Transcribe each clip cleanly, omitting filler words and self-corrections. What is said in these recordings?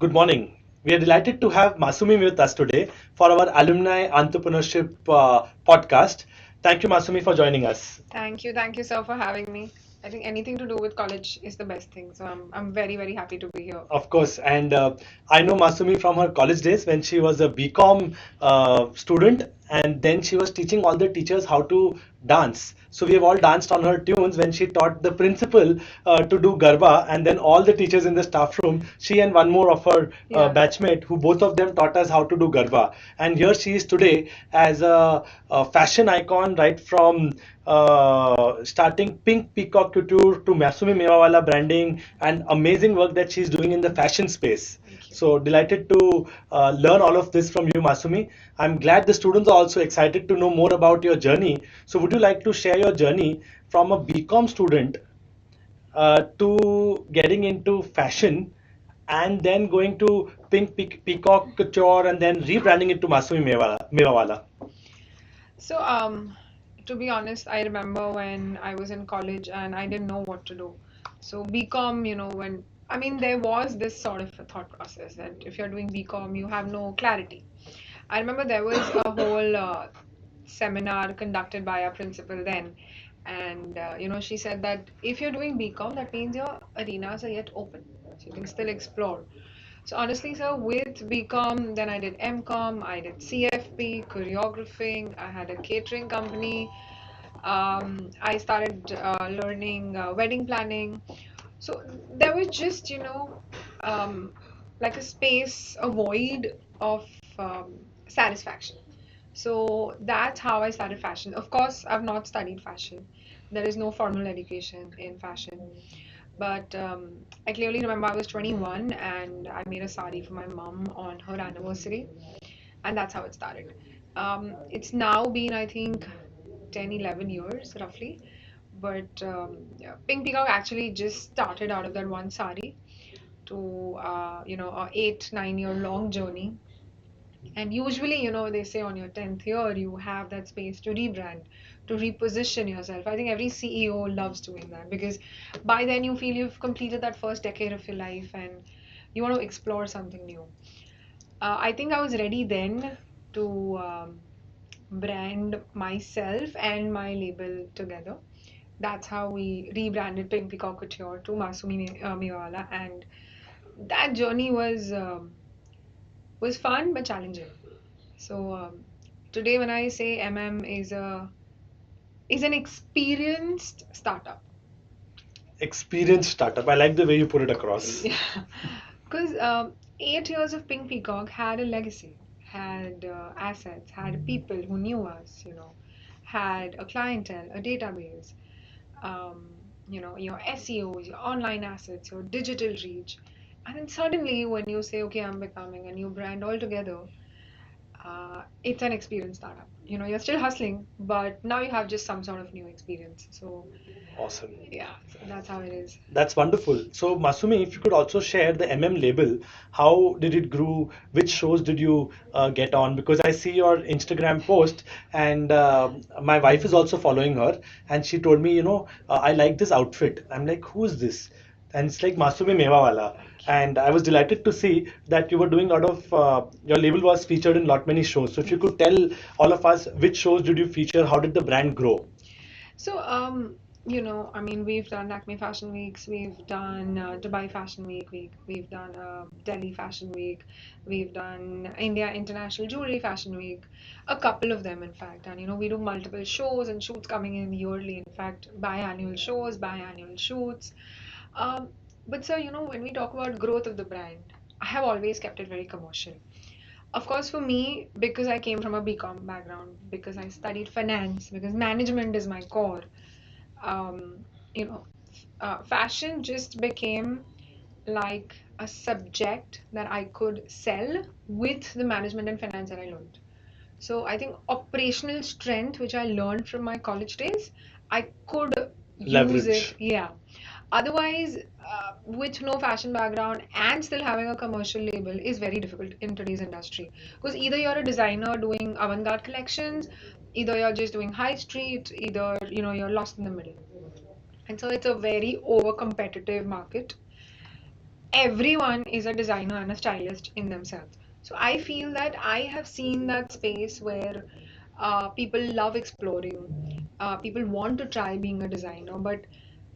Good morning. We are delighted to have Masumi with us today for our Alumni Entrepreneurship podcast. Thank you, Masumi, for joining us. Thank you, sir, for having me. I think anything to do with college is the best thing, so I'm very, very happy to be here. Of course, and I know Masumi from her college days when she was a BCom student, and then she was teaching all the teachers how to dance. So we have all danced on her tunes when she taught the principal to do garba, and then all the teachers in the staff room, she and one more of her Yeah. batchmate, who both of them taught us how to do garba. And here she is today as a fashion icon, right from starting Pink Peacock Couture to Masumi Mewawalla branding and amazing work that she's doing in the fashion space. Thank you. So delighted to learn all of this from you, Masumi. I'm glad the students are also excited to know more about your journey. So would you like to share your journey from a BCom student to getting into fashion and then going to Peacock Couture and then rebranding it to Masumi Mewawalla? So, to be honest, I remember when I was in college and I didn't know what to do. So, BCom, there was this sort of a thought process that if you're doing BCom, you have no clarity. I remember there was a whole seminar conducted by our principal then, and she said that if you're doing BCom, that means your arenas are yet open, so you can still explore. So honestly, sir, with BCom, then I did MCom, I did CFP, choreographing, I had a catering company. I started learning wedding planning. So there was just, like a space, a void of satisfaction. So that's how I started fashion. Of course, I've not studied fashion. There is no formal education in fashion. But I clearly remember I was 21 and I made a sari for my mom on her anniversary, and that's how it started. It's now been, I think, 10, 11 years roughly. But yeah, Pink Peacock actually just started out of that one sari to, a 8, 9 year long journey. And usually, they say on your 10th year, you have that space to rebrand, to reposition yourself. I think every CEO loves doing that because by then you feel you've completed that first decade of your life and you want to explore something new. I think I was ready then to brand myself and my label together. That's how we rebranded Pink Peacock Couture to Masumi Mewawalla, and that journey was fun but challenging. So today, when I say is an experienced startup. Experienced startup. I like the way you put it across. Yeah, because 8 years of Pink Peacock had a legacy, had assets, had people who knew us, had a clientele, a database, um, your SEOs, your online assets, your digital reach. And then suddenly, when you say, okay, I'm becoming a new brand altogether, it's an experience startup. You're still hustling, but now you have just some sort of new experience. So, Awesome. yeah, so that's how it is. That's wonderful. So, Masumi, if you could also share the label, how did it grow? Which shows did you get on? Because I see your Instagram post, and my wife is also following her, and she told me, I like this outfit. I'm like, who is this? And it's like Masumi Mewawalla. Thank you. And I was delighted to see that you were doing a lot of your label was featured in lot many shows. So, if you Yes. could tell all of us which shows did you feature? How did the brand grow? So, we've done Acme Fashion Weeks, we've done Dubai Fashion Week, we've done Delhi Fashion Week, we've done India International Jewelry Fashion Week, a couple of them, in fact. And, we do multiple shows and shoots coming in yearly, in fact, biannual shows, biannual shoots. Um, but, sir, when we talk about growth of the brand, I have always kept it very commercial. Of course, for me, because I came from a BCom background, because I studied finance, because management is my core, um, you know, fashion just became like a subject that I could sell with the management and finance that I learned. So I think operational strength, which I learned from my college days, I could use it. Leverage. Yeah. Otherwise, with no fashion background and still having a commercial label is very difficult in today's industry. Because either you're a designer doing avant-garde collections, either you're just doing high street, either you're lost in the middle. And so it's a very over competitive market. everyone is a designer and a stylist in themselves. So I feel that I have seen that space where people love exploring, people want to try being a designer, but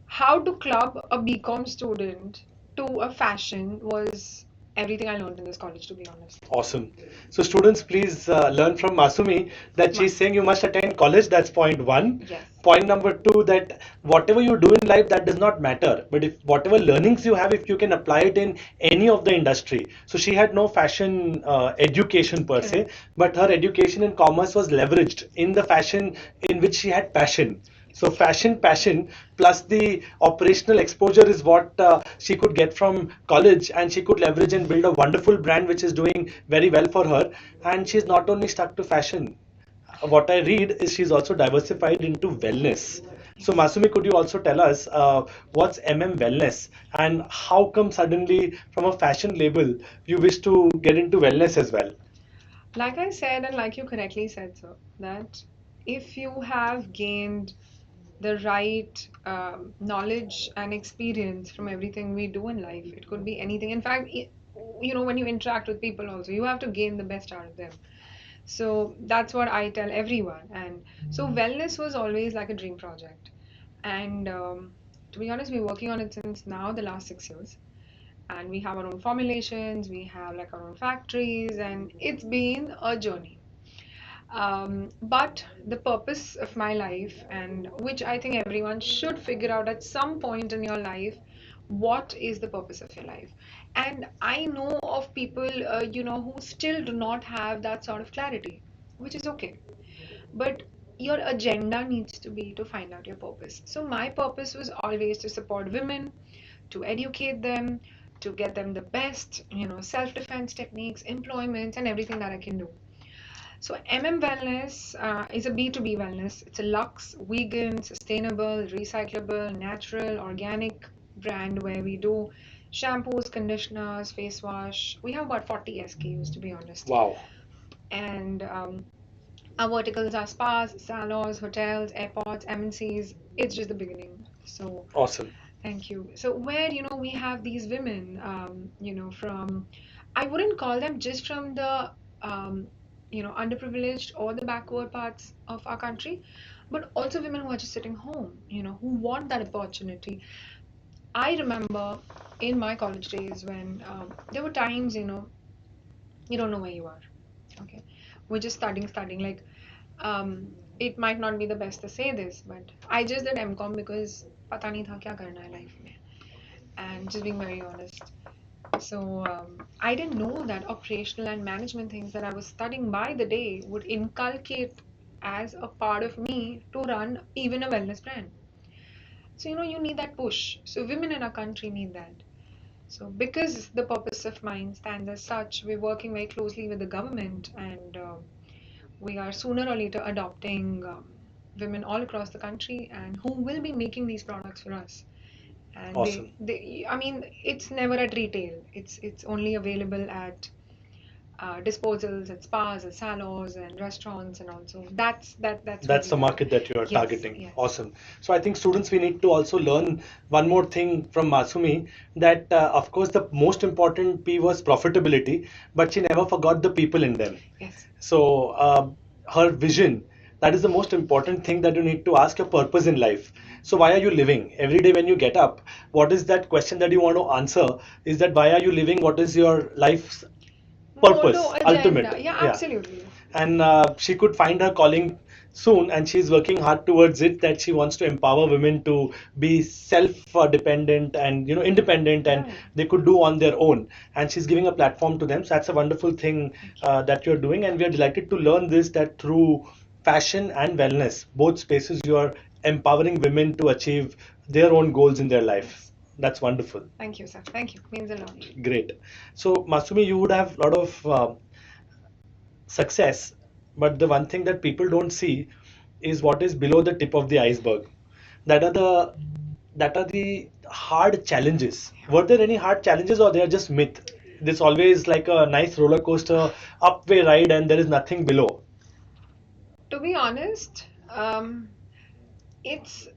how to club a BCom student to a fashion was everything I learned in this college, to be honest. Awesome. So students, please learn from Masumi that she's Must. saying you must attend college. That's point one. Yes. Point number two, that whatever you do in life, that does not matter. But if whatever learnings you have, if you can apply it in any of the industry. So she had no fashion education per se, Correct. but her education in commerce was leveraged in the fashion in which she had passion. So fashion passion plus the operational exposure is what she could get from college, and she could leverage and build a wonderful brand which is doing very well for her. And she's not only stuck to fashion. What I read is she's also diversified into wellness. So Yes. Masumi, could you also tell us what's Wellness, and how come suddenly from a fashion label you wish to get into wellness as well? Like I said, and like you correctly said, sir, that if you have gained the right knowledge and experience from everything we do in life, it could be anything. In fact, when you interact with people also, you have to gain the best out of them. So that's what I tell everyone. And so wellness was always like a dream project. And to be honest, we're working on it since now the last 6 years. And we have our own formulations, we have like our own factories, and it's been a journey. But the purpose of my life, and which I think everyone should figure out at some point in your life, what is the purpose of your life? And I know of people, who still do not have that sort of clarity, which is okay. But your agenda needs to be to find out your purpose. So my purpose was always to support women, to educate them, to get them the best, self-defense techniques, employments, and everything that I can do. So Wellness is a B2B wellness. It's a luxe, vegan, sustainable, recyclable, natural, organic brand where we do shampoos, conditioners, face wash. We have about 40 SKUs, to be honest. Wow, And our verticals are spas, salons, hotels, airports, MNCs. It's just the beginning. So awesome. thank you. So where, we have these women, from, I wouldn't call them just from the, underprivileged or the backward parts of our country, but also women who are just sitting home, who want that opportunity. I remember in my college days when there were times, you don't know where you are. Okay. We're just studying. Like, it might not be the best to say this, but I just did MCOM because पता नहीं था क्या करना है life में. And just being very honest. So I didn't know that operational and management things that I was studying by the day would inculcate as a part of me to run even a wellness brand. So you need that push. So women in our country need that. So because the purpose of mine stands as such, we're working very closely with the government, and we are sooner or later adopting women all across the country and who will be making these products for us. And Awesome. I mean, it's never at retail. It's only available at disposals, at spas, at salons, and restaurants, and also that's where That's we the are. market that you are Yes, targeting. yes. Awesome. So I think students, we need to also learn one more thing from Masumi, that of course the most important P was profitability, but she never forgot the people in them. Yes. So her vision, that is the most important thing, that you need to ask your purpose in life. So why are you living? Every day when you get up, what is that question that you want to answer? Is that why are you living? What is your life's Motto, purpose, agenda. ultimate? Yeah, Yeah. absolutely. And she could find her calling soon, and she's working hard towards it, that she wants to empower women to be self dependent and independent, and Right. they could do on their own, and she's giving a platform to them. So that's a wonderful thing Thank you. that you're doing, and we are delighted to learn this, that through fashion and wellness, both spaces, you are empowering women to achieve their own goals in their life. Yes. That's wonderful. Thank you, sir. Thank you. Means a lot. Great. So Masumi, you would have a lot of success, but the one thing that people don't see is what is below the tip of the iceberg. That are the hard challenges. Were there any hard challenges, or they are just myth? There's always like a nice roller coaster upway ride, and there is nothing below. To be honest, it's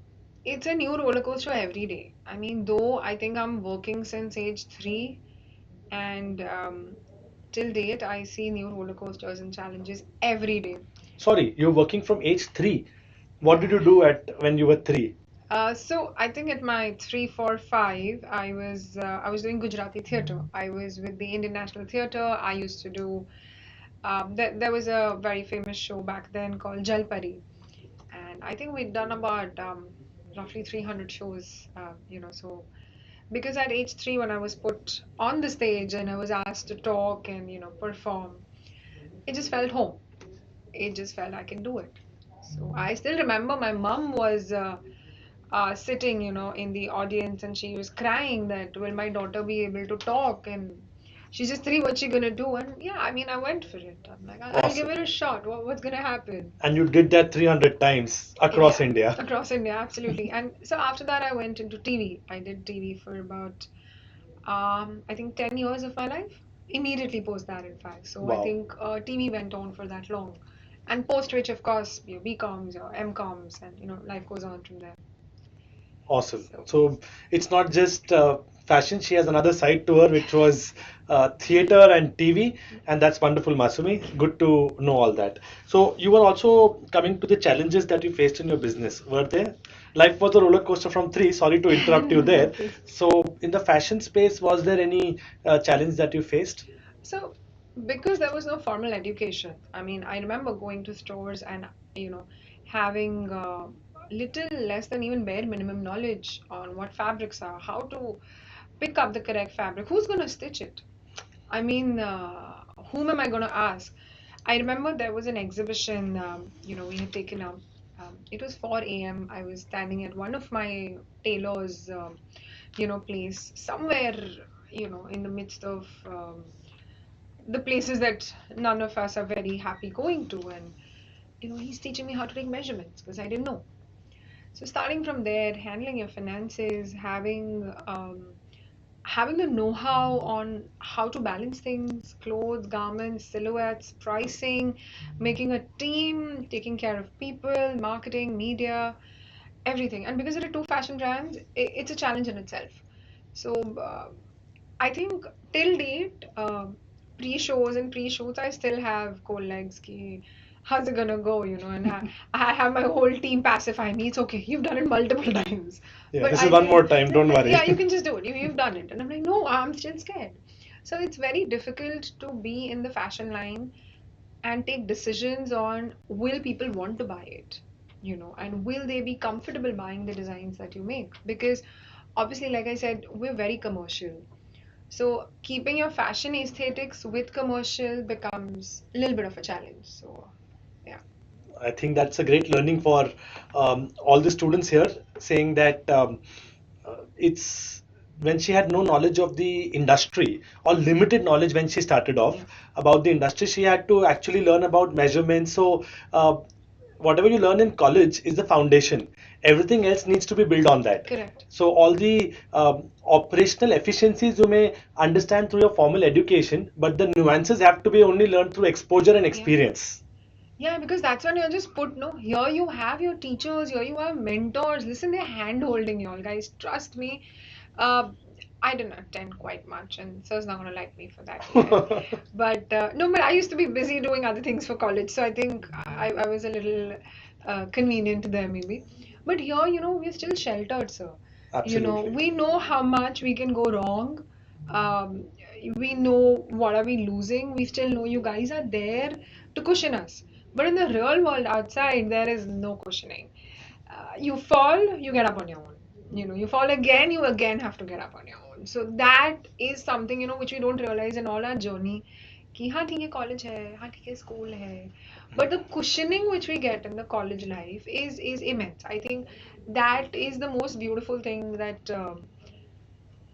It's a new roller coaster every day. I mean, though I think I'm working since age 3, and till date, I see new roller coasters and challenges every day. Sorry, you're working from age 3. What did Yeah. you do at when you were 3? So I think at my 3, 4, 5, I was doing Gujarati theatre. I was with the Indian National Theatre. I used to do there was a very famous show back then called Jalpari, and I think we'd done about roughly 300 shows. So because at age 3, when I was put on the stage and I was asked to talk and perform, it just felt home. It just felt I can do it. So I still remember my mom was sitting, in the audience, and she was crying that, will my daughter be able to talk? And she's just 3, what's she gonna do? And yeah, I mean, I went for it. I'm like, I'll give Awesome. it a shot. What's gonna happen? And you did that 300 times across Yeah, India. across India, absolutely. And so after that, I went into TV. I did TV for about, I think 10 years of my life. Immediately post that, in fact. So I Wow. think TV went on for that long. And post which, of course, your BComs, your MComs, and life goes on from there. Awesome. So So it's not just fashion. She has another side to her, which was theater and TV, and that's wonderful, Masumi. Good to know all that. So you were also coming to the challenges that you faced in your business. Were there? Life was a roller coaster from 3. Sorry to interrupt you no there. worries. So in the fashion space, was there any challenge that you faced? So, because there was no formal education, I mean, I remember going to stores and, having little less than even bare minimum knowledge on what fabrics are, how to pick up the correct fabric, who's going to stitch it? I mean, whom am I going to ask? I remember there was an exhibition, we had taken up. It was 4 a.m. I was standing at one of my tailor's, place somewhere, in the midst of the places that none of us are very happy going to. And he's teaching me how to take measurements because I didn't know. So starting from there, handling your finances, having the know-how on how to balance things, clothes, garments, silhouettes, pricing, making a team, taking care of people, marketing, media, everything. And because there are two fashion brands, it's a challenge in itself. So I think till date, pre-shows and pre-shoots, I still have cold legs. Ki, how's it gonna go? And I have my whole team pacify me. It's okay. You've done it multiple times. Yeah, But this is I one say, more time. Don't yeah, worry. you can just do it. You've done it. And I'm like, no, I'm still scared. So it's very difficult to be in the fashion line and take decisions on, will people want to buy it? And will they be comfortable buying the designs that you make? Because obviously, like I said, we're very commercial. So keeping your fashion aesthetics with commercial becomes a little bit of a challenge. So yeah. I think that's a great learning for all the students here, saying that it's when she had no knowledge of the industry or limited knowledge when she started off Yeah. about the industry, she had to actually learn about measurements. So, whatever you learn in college is the foundation. Everything else needs to be built on that. Correct. So, all the operational efficiencies you may understand through your formal education, but the nuances have to be only learned through exposure and Yeah. experience. Yeah, because that's when you're just put, no, here you have your teachers, here you have mentors. Listen, they're hand holding you all, guys. Trust me. Uh, I didn't attend quite much, and sir's not gonna like me for that either. But no, but I used to be busy doing other things for college, so I think I was a little convenient there maybe. But here, we're still sheltered, sir. Absolutely. We know how much we can go wrong. Um, we know what are we losing. We still know you guys are there to cushion us. But in the real world outside, there is no cushioning. You fall, you get up on your own. You fall again, you again have to get up on your own. So that is something, which we don't realize in all our journey. कि हाँ ठीक है college है, हाँ ठीक है school है. But the cushioning which we get in the college life is immense. I think that is the most beautiful thing that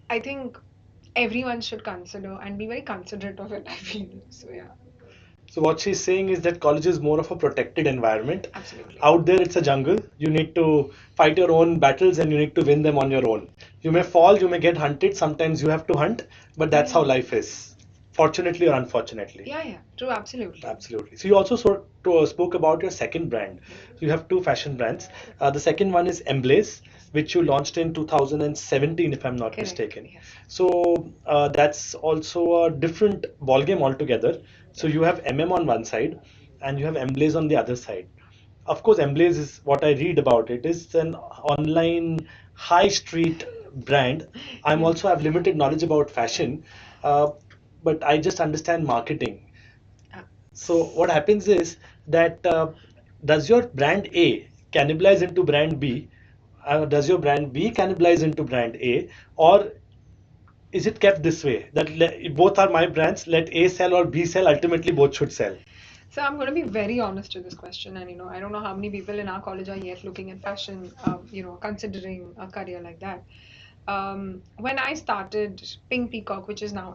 I think everyone should consider and be very considerate of it, I feel. So yeah, So what she's saying is that college is more of a protected environment. absolutely. Out there, it's a jungle. You need to fight your own battles and you need to win them on your own. You may fall, you may get hunted. Sometimes you have to hunt, but that's how Yeah. life is, fortunately or unfortunately. Yeah, yeah, true, absolutely. Absolutely. So you also spoke about your second brand. So you have two fashion brands. The second one is Emblaze. which you launched in 2017, if I'm not Correct. mistaken. Yes. So that's also a different ballgame altogether. So Yeah. you have on one side and you have Emblaze on the other side. Of course, Emblaze is what I read about it is an online high street brand. I'm Yeah. also have limited knowledge about fashion, uh, but I just understand marketing. Uh, So what happens is that does your brand A cannibalize into brand B? Does your brand B cannibalize into brand A? Or is it kept this way that both are my brands, let A sell or B sell, ultimately both should sell? So I'm going to be very honest to this question, and I don't know how many people in our college are yet looking at fashion, considering a career like that. When I started Pink Peacock, which is now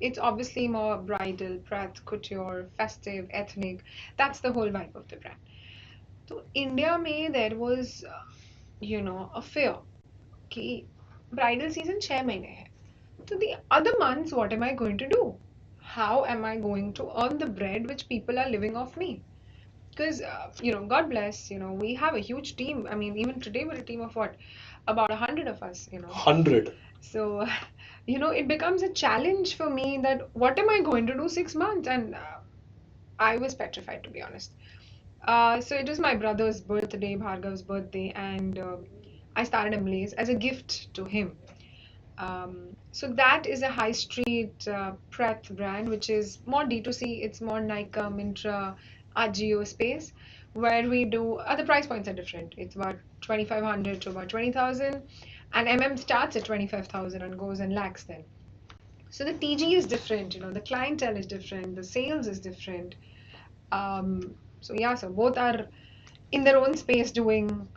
it's obviously more bridal, Pratt, couture, festive, ethnic. That's the whole vibe of the brand. So India में there was, a fear कि bridal season 6 महीने है. So the other months, what am I going to do? How am I going to earn the bread which people are living off me? Because, God bless, we have a huge team. I mean, even today we're a team of what? About 100 of us. 100. So, it becomes a challenge for me that what am I going to do 6 months? And I was petrified, to be honest. So it was my brother's birthday, Bhargav's birthday, and I started Emblaze as a gift to him. So that is a high street Pratt brand, which is more D2C. It's more Nykaa, Myntra, Ajio space, where we do. The price points are different. It's about 2,500 to about 20,000, and starts at 25,000 and goes in lakhs then. So the TG is different. The clientele is different. The sales is different. So yeah, so both are in their own space doing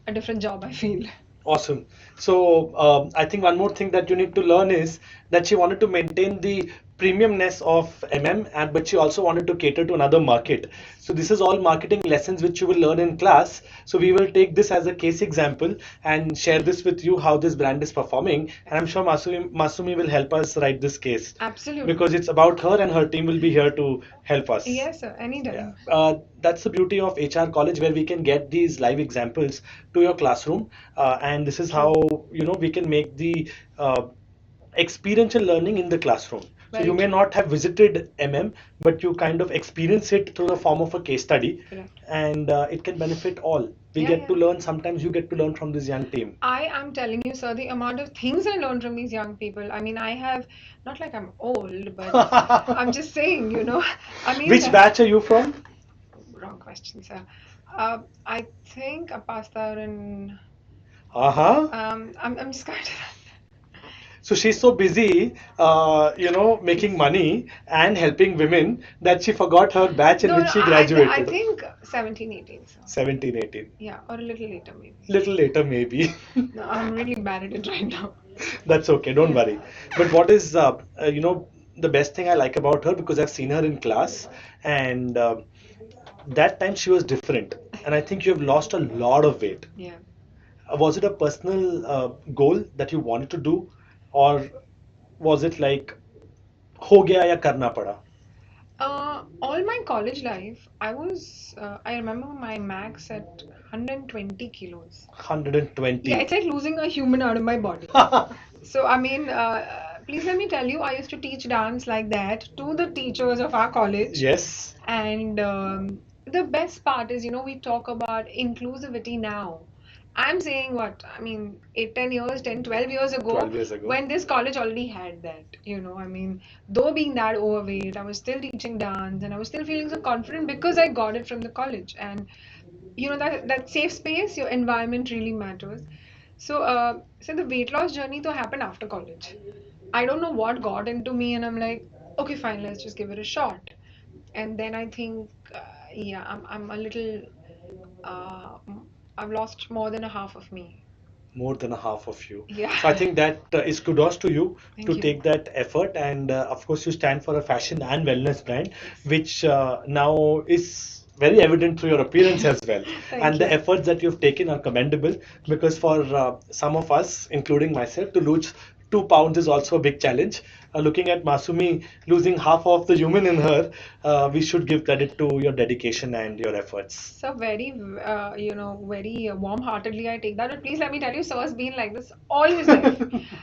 a different job, I feel. Awesome. So I think one more thing that you need to learn is that she wanted to maintain the premiumness of and but she also wanted to cater to another market. So this is all marketing lessons which you will learn in class. So we will take this as a case example and share this with you how this brand is performing. And I'm sure Masumi will help us write this case Absolutely. because it's about her and her team will be here to help us. Yes, sir. Yeah, Anytime. that's the beauty of HR college where we can get these live examples to your classroom, and this is how True. we can make the experiential learning in the classroom. So you Very may true. not have visited but you kind of experience it through the form of a case study, Correct. and it can benefit all. We Yeah, get to yeah. learn. Sometimes you get to learn from this young team. I am telling you, sir, the amount of things I learned from these young people. I mean, I have, not like I'm old, but I'm just saying. I mean, Which batch are you from? wrong question, sir. I think a pasta and Uh-huh. I'm just kind of. So she's so busy, making money and helping women that she forgot her batch in No, which no, she I graduated. think 17, 18, sir. 17, 18. Yeah, or a little later maybe. Little later, maybe. No, I'm really bad at it right now. That's okay, don't Yeah. worry. But what is, the best thing I like about her because I've seen her in class and that time she was different. And I think you have lost a lot of weight. Yeah. Was it a personal goal that you wanted to do, or was it like हो गया या करना पड़ा? All my college life, I remember my max at 120 kilos. Yeah, 120. it's like losing a human out of my body. So, I mean, please let me tell you, I used to teach dance like that to the teachers of our college. Yes, And the best part is, we talk about inclusivity now. I'm saying what? I mean, 8, 10 years, 10, 12 years ago, 12 years ago. when this college already had that. I mean, though being that overweight, I was still teaching dance and I was still feeling so confident because I got it from the college. And, that safe space, your environment really matters. So the weight loss journey to happened after college. I don't know what got into me, and I'm like, okay, fine, let's just give it a shot. And then I think, yeah, I'm a little, uh, I've lost more than a half of me. More than a half of you. Yeah, So I think that is kudos to you thank to you. take that effort, and of course you stand for a fashion and wellness brand, Yes. which now is very evident through your appearance as well. Thank And the you. efforts that you've taken are commendable because for some of us, including myself, 2 pounds is also a big challenge. Looking at Masumi losing half of the human in her, we should give credit to your dedication and your efforts. So very, very warm-heartedly I take that. But please let me tell you, sir's been like this all his life.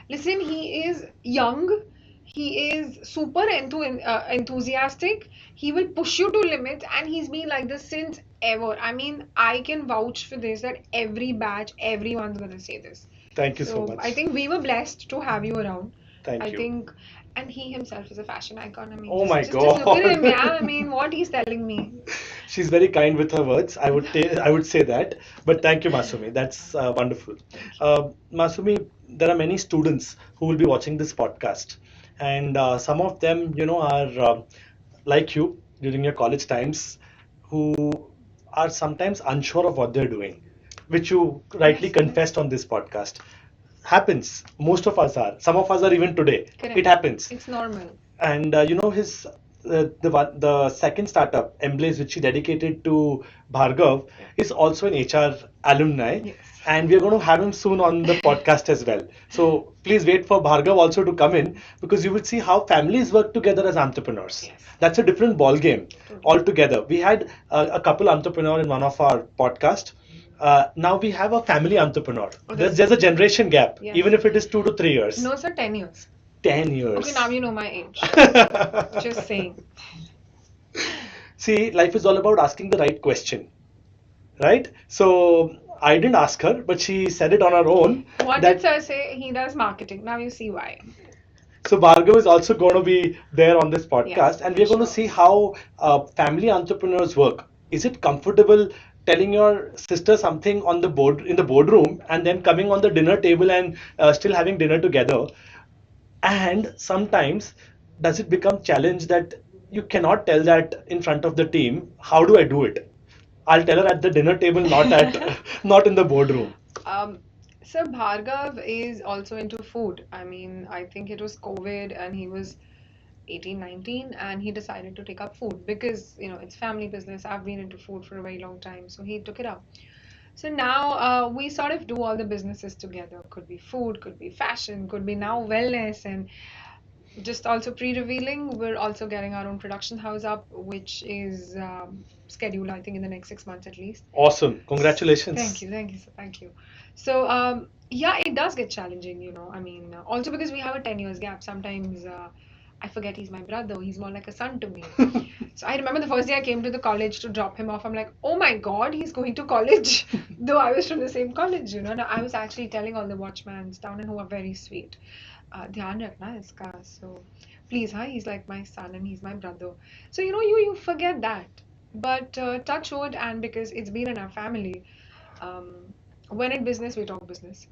Listen, he is young. He is super enthusiastic. He will push you to limits, and he's been like this since ever. I mean, I can vouch for this that every batch, everyone's gonna say this. Thank you so So I much. think we were blessed to have you around. Thank I you. think, and he himself is a fashion icon. I mean, Oh just my just look at him, yeah. God. I mean, what he's telling me. She's very kind with her words. I would say that. But thank you, Masumi. That's wonderful. Thank you. Masumi, there are many students who will be watching this podcast, and some of them, are like you during your college times, who are sometimes unsure of what they're doing, which you rightly Yes, yes. confessed on this podcast. Happens. Most of us are. Some of us are even today. It Correct. happens. It's normal. And his the second startup, Emblaze, which he dedicated to Bhargav, Yeah. is also an HR alumni, Yes. and we are going to have him soon on the podcast as well. So please wait for Bhargav also to come in, because you will see how families work together as entrepreneurs. Yes. That's a different ball game Totally. altogether. We had a couple entrepreneur in one of our podcast. Now we have a family entrepreneur. Oh, There's a generation gap, yes. even if it is 2 to 3 years. No, sir, 10 years. 10 Okay, now years. you know my age. Just saying. See, life is all about asking the right question, right? So I didn't ask her, but she said it on her own What did that sir say? He does marketing. Now you see why. so Bhargav is also going to be there on this Yes, podcast, and we're for going to sure. see how family entrepreneurs work. Is it comfortable telling your sister something on the board in the boardroom and then coming on the dinner table and still having dinner together? And sometimes does it become challenge that you cannot tell that in front of the team? How do I do it? I'll tell her at the dinner table, not at not in the boardroom. Um, so Bhargav is also into food. I mean, I think it was COVID and he was 18, 19, and he decided to take up food because, it's family business. I've been into food for a very long time, so he took it up. So now we sort of do all the businesses together. Could be food, could be fashion, could be now wellness, and just also pre-revealing, we're also getting our own production house up, which is scheduled, I think, in the next 6 months at least. Awesome. Thank Congratulations. you, thank you, sir, thank you. So yeah, it does get challenging, I mean, also because we have a 10 years gap. Sometimes I forget he's my brother. He's more like a son to me. So I remember the first day I came to the college to drop him off. I'm like, oh my God, he's going to college. Though I was from the same college. And I was actually telling all the watchmans down and who are very sweet. ध्यान रखना इसका. So please, huh? He's like my son and he's my brother. So you forget that. But touch wood, and because it's been in our family, um, when in business we talk business,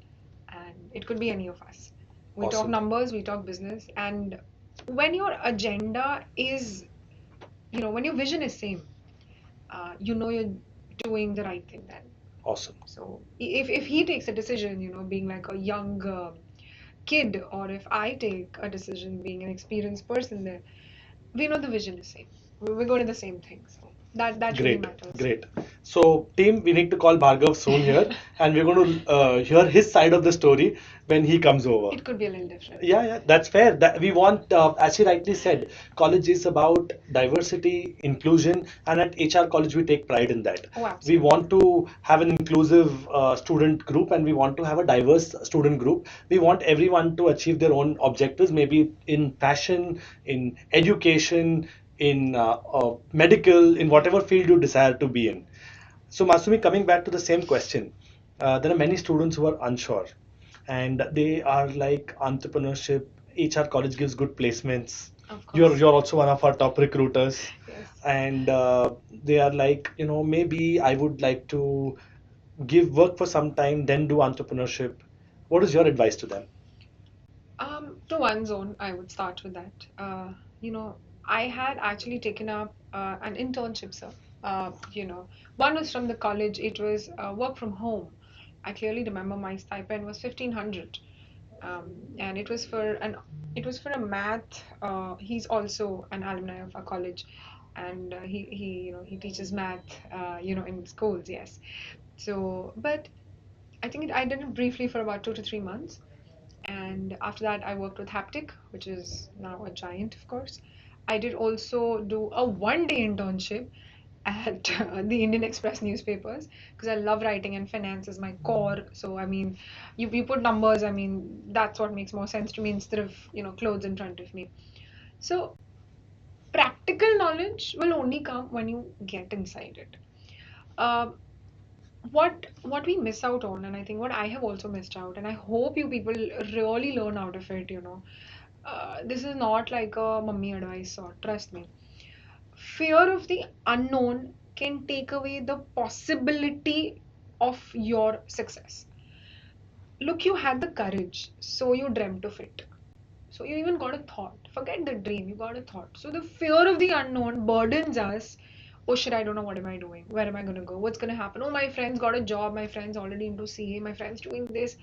and it could be any of us. We talk Awesome. numbers, we talk business, and when your agenda is, when your vision is same, you're doing the right thing then. Awesome. So if he takes a decision, being like a young kid, or if I take a decision being an experienced person there, we know the vision is same. We're going to the same thing. So that really Great, matters. great. So, team, we need to call Bhargav soon here, and we're going to hear his side of the story when he comes over. It could be a little different. Yeah, yeah, that's fair. That we want, as she rightly said, college is about diversity, inclusion, and at HR college we take pride in that. Oh, We absolutely. want to have an inclusive student group, and we want to have a diverse student group. We want everyone to achieve their own objectives, maybe in fashion, in education, in medical, in whatever field you desire to be in. So, Masumi, coming back to the same question, there are many students who are unsure, and they are like entrepreneurship. HR college gives good placements. Of You're course. you're also one of our top recruiters, Yes. and they are like, maybe I would like to give work for some time, then do entrepreneurship. What is your advice to them? To one's own, I would start with that. I had actually taken up an internship, sir. One was from the college. It was work from home. I clearly remember my stipend was 1,500, and it was for a math. He's also an alumni of our college, and he teaches math, in schools. Yes. So, but I think I did it briefly for about 2 to 3 months. And after that, I worked with Haptic, which is now a giant, of course. I did also do a 1 day internship at the Indian Express newspapers because I love writing and finance is my core. So, I mean, you put numbers, I mean, that's what makes more sense to me instead of, clothes in front of me. So, practical knowledge will only come when you get inside it. Um, what we miss out on, and I think what I have also missed out, and I hope you people really learn out of it, this is not like a mummy advice or trust me. Fear of the unknown can take away the possibility of your success. Look, you had the courage, so you dreamt of it. So you even got a thought. Forget the dream, you got a thought. So the fear of the unknown burdens us. Oh shit, I don't know what am I doing? Where am I gonna go? What's gonna happen? Oh, my friend's got a job, my friend's already into CA, my friend's doing this.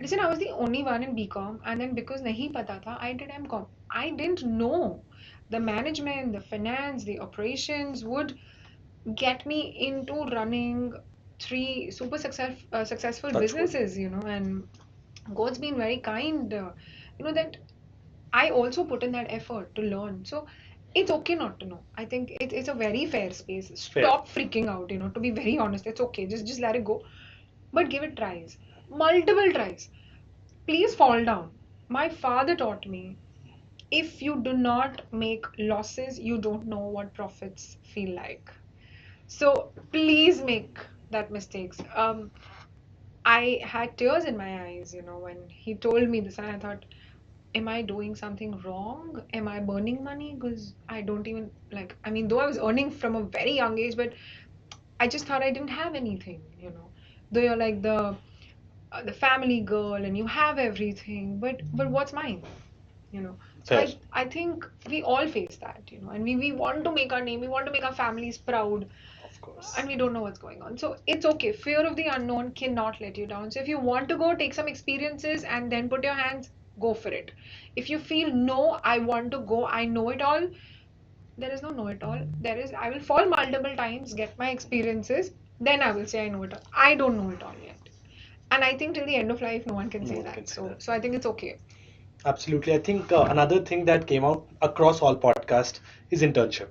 Listen, I was the only one in BCom, and then because nahi pata tha, I did MCom. I didn't know the management, the finance, the operations would get me into running three super successful Touch wood. businesses, and God's been very kind, that I also put in that effort to learn. So it's okay not to know. I think it's a very fair space. Fair. Stop freaking out, to be very honest. It's okay. Just let it go. But give it tries. Multiple tries. Please fall down. My father taught me if you do not make losses, you don't know what profits feel like. So please make that mistakes. I had tears in my eyes, when he told me this, and I thought, am I doing something wrong? Am I burning money? Because I don't even like, I mean, though I was earning from a very young age, but I just thought I didn't have anything, Though you're like the family girl and you have everything, but what's mine? So Fair. I think we all face that, and we want to make our name, we want to make our families proud, Of course. and we don't know what's going on. So it's okay. Fear of the unknown cannot let you down. So if you want to go, take some experiences and then put your hands, go for it. If you feel, no, I want to go, I know it all, there is no know it all. There is, I will fall multiple times, get my experiences, then I will say I know it all. I don't know it all yet. And I think till the end of life, no one can No say one can that. say So, that. so I think it's okay. Absolutely. I think another thing that came out across all podcasts is internship.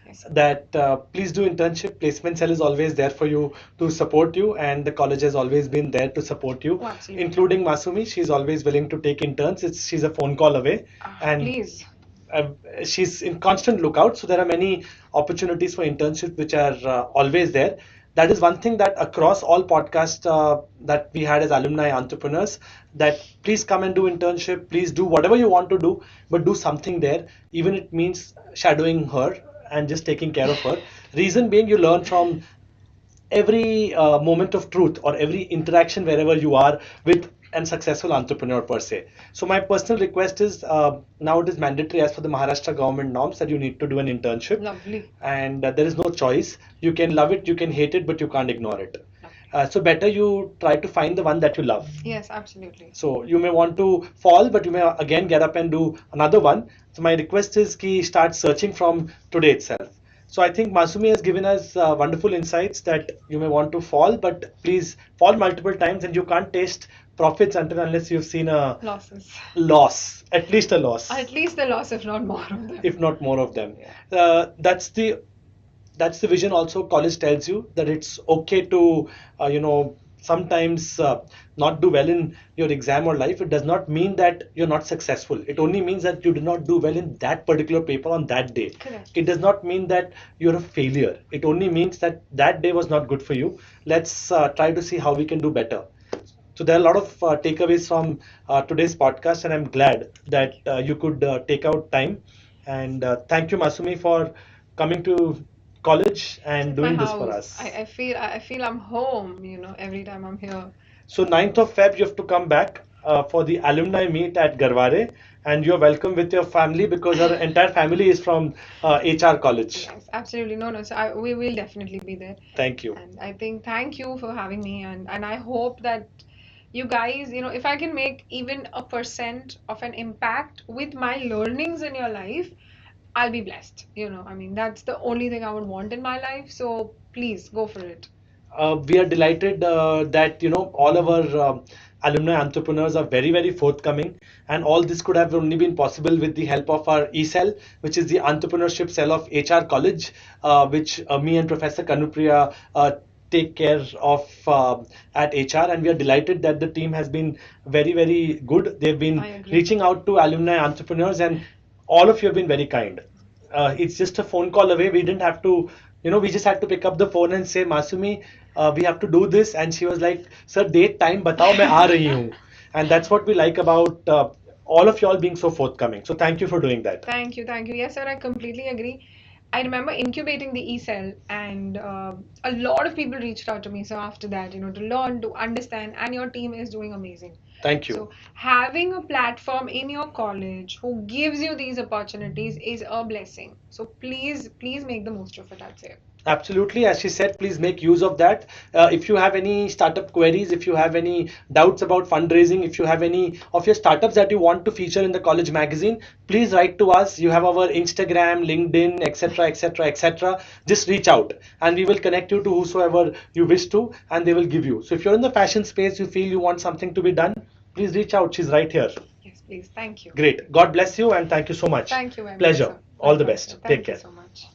Yes. That please do internship. Placement cell is always there for you to support you, and the college has always been there to support you, Oh, absolutely. including Masumi. She's always willing to take interns. She's a phone call away, and Please. uh, she's in constant lookout. So there are many opportunities for internship which are always there. That is one thing that across all podcasts that we had as alumni entrepreneurs, that please come and do internship, please do whatever you want to do, but do something there, even it means shadowing her and just taking care of her. Reason being, you learn from every moment of truth or every interaction wherever you are with an successful entrepreneur per se. So my personal request is, now it is mandatory as per the Maharashtra government norms that you need to do an internship, Lovely. and there is no choice. You can love it, you can hate it, but you can't ignore it. Lovely. So better you try to find the one that you love. Yes, absolutely. So you may want to fall, but you may again get up and do another one. So my request is ki start searching from today itself. So I think Masumi has given us wonderful insights that you may want to fall, but please fall multiple times, and you can't taste profits until unless you've seen a Losses. loss, at least a loss, At least the loss, if not more of them. if not more of them. Yeah. That's the vision. Also, college tells you that it's okay to sometimes not do well in your exam or life. It does not mean that you're not successful. It only means that you did not do well in that particular paper on that day. Correct. It does not mean that you're a failure. It only means that that day was not good for you. Let's try to see how we can do better. So there are a lot of takeaways from today's podcast, and I'm glad that you could take out time. And thank you, Masumi, for coming to college and It's my doing this for house. I, us. I feel I feel I'm home, every time I'm here. So 9th of Feb, you have to come back for the alumni meet at Garware, and you're welcome with your family because our entire family is from HR college. Yes, absolutely. No, no. So we will definitely be there. Thank you. And I think thank you for having me, and I hope that you guys, if I can make even a percent of an impact with my learnings in your life, I'll be blessed. I mean, that's the only thing I would want in my life. So please go for it. We are delighted that all our alumni entrepreneurs are very, very forthcoming. And all this could have only been possible with the help of our e-cell, which is the entrepreneurship cell of HR College, which me and Professor Kanupriya take care of at HR. And we are delighted that the team has been very, very good. They've I been agree. reaching out to alumni entrepreneurs, and all of you have been very kind. It's just a phone call away. We didn't have to, we just had to pick up the phone and say, Masumi, we have to do this. And she was like, Sir, date time batao, main aa rahi hu. And that's what we like about all of y'all being so forthcoming. So thank you for doing that. Thank you, thank you. Yes, sir, I completely agree. I remember incubating the e-cell, and a lot of people reached out to me. So after that, to learn, to understand, and your team is doing amazing. Thank you. So having a platform in your college who gives you these opportunities is a blessing. So please, please make the most of it, I'd say. Absolutely. As she said, please make use of that. If you have any startup queries, if you have any doubts about fundraising, if you have any of your startups that you want to feature in the college magazine, please write to us. You have our Instagram, LinkedIn, etc., etc., etc. Just reach out and we will connect you to whosoever you wish to, and they will give you. So if you're in the fashion space, you feel you want something to be done, please reach out. She's right here. Yes, please. Thank you. Great. God bless you and thank you so much. Thank you very much, Pleasure. sir. All My the pleasure. best. Take Thank you care. so much.